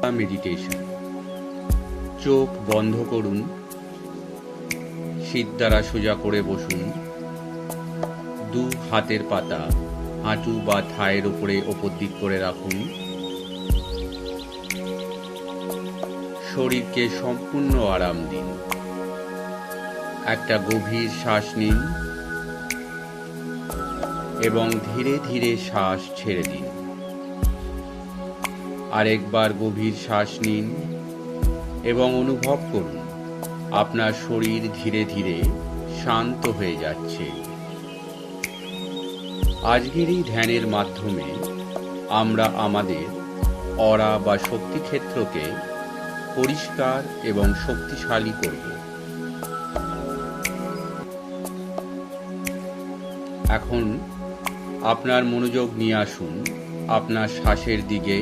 Meditation. চোখ বন্ধ করুন, শীত দ্বারা সোজা করে বসুন। দু হাতের পাতা হাঁটু বা থায়ের উপরে ওপর দিক করে রাখুন। শরীরকে সম্পূর্ণ আরাম দিন। একটা গভীর শ্বাস নিন এবং ধীরে ধীরে শ্বাস ছেড়ে দিন। আরেকবার গভীর শ্বাস নিন এবং অনুভব করুন আপনার শরীর ধীরে ধীরে শান্ত হয়ে যাচ্ছে। আজকের এই ধ্যানের মাধ্যমে আমরা আমাদের অরা বা শক্তিক্ষেত্রকে পরিষ্কার এবং শক্তিশালী করব। এখন আপনার মনোযোগ নিয়ে আসুন আপনার শ্বাসের দিকে।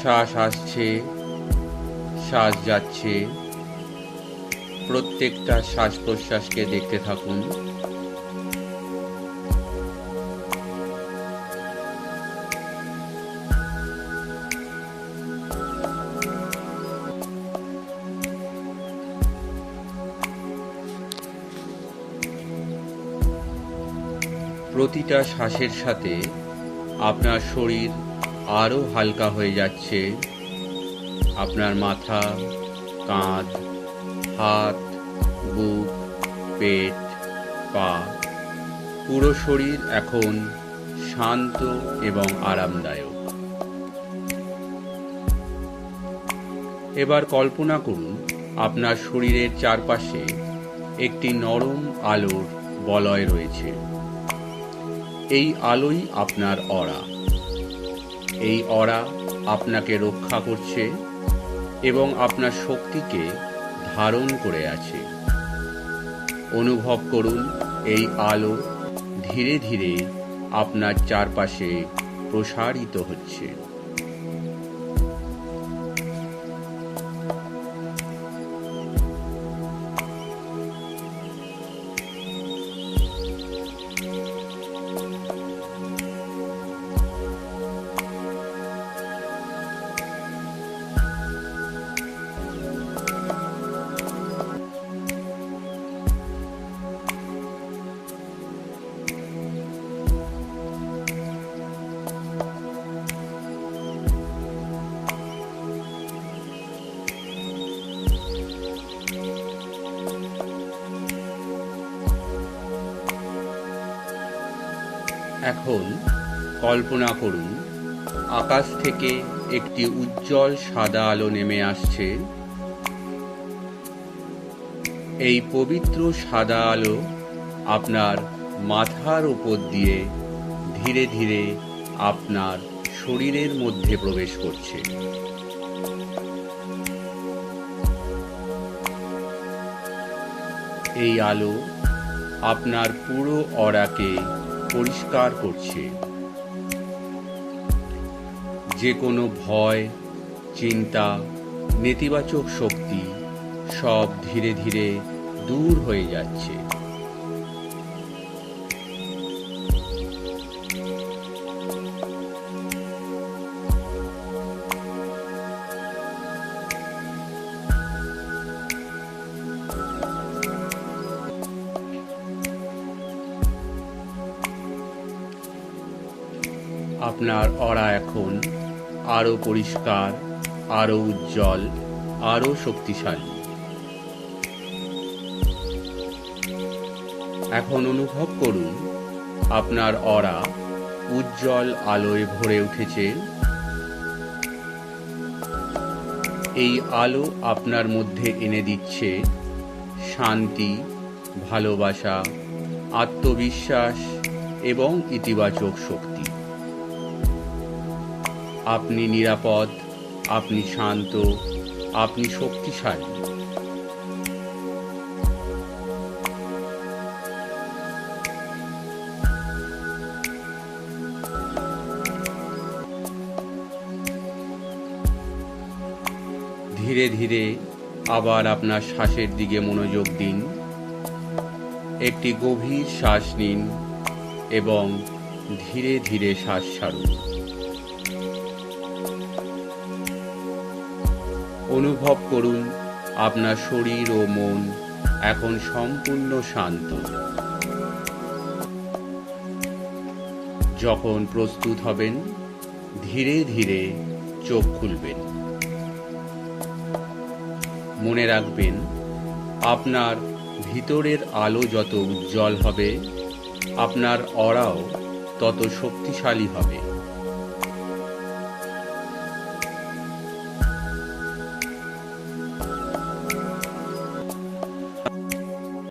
শ্বাস আসছে, শ্বাস যাচ্ছে। প্রত্যেকটা শ্বাস প্রশ্বাসকে দেখতে থাকুন। প্রতিটা শ্বাসের সাথে আপনার শরীর আরও হালকা হয়ে যাচ্ছে। আপনার মাথা, কাঁধ, হাত, বুক, পেট, পা, পুরো শরীর এখন শান্ত এবং আরামদায়ক। এবার কল্পনা করুন আপনার শরীরের চারপাশে একটি নরম আলোর বলয় রয়েছে। এই আলোই আপনার অরা। এই অরা আপনাকে রক্ষা করছে এবং আপনার শক্তিকে ধারণ করে আছে। অনুভব করুন এই আলো ধীরে ধীরে আপনার চারপাশে প্রসারিত হচ্ছে। এখন কল্পনা করুন আকাশ থেকে একটি উজ্জ্বল সাদা আলো নেমে আসছে। এই পবিত্র সাদা আলো আপনার মাথার উপর দিয়ে ধীরে ধীরে আপনার শরীরের মধ্যে প্রবেশ করছে। এই আলো আপনার পুরো অরাকে পরিষ্কার করছে। যে কোনো ভয়, চিন্তা, নেতিবাচক শক্তি সব ধীরে ধীরে দূর হয়ে যাচ্ছে। আপনার অরা এখন আরো পরিষ্কার, আরো উজ্জ্বল, আরো শক্তিশালী। এখন অনুভব করুন আপনার অরা উজ্জ্বল আলোয় ভরে উঠেছে। এই আলো আপনার মধ্যে এনে দিচ্ছে শান্তি, ভালোবাসা, আত্মবিশ্বাস এবং ইতিবাচক শক্তি। আপনি নিরাপদ, আপনি শান্ত, আপনি শক্তিশালী। ধীরে ধীরে আবার আপনার শ্বাসের দিকে মনোযোগ দিন। একটি গভীর শ্বাস নিন এবং ধীরে ধীরে শ্বাস ছাড়ুন। অনুভব করুন আপনার শরীর ও মন এখন সম্পূর্ণ শান্ত। যখন প্রস্তুত হবেন, ধীরে ধীরে চোখ খুলবেন। মনে রাখবেন, আপনার ভিতরের আলো যত উজ্জ্বল হবে, আপনার অরাও তত শক্তিশালী হবে।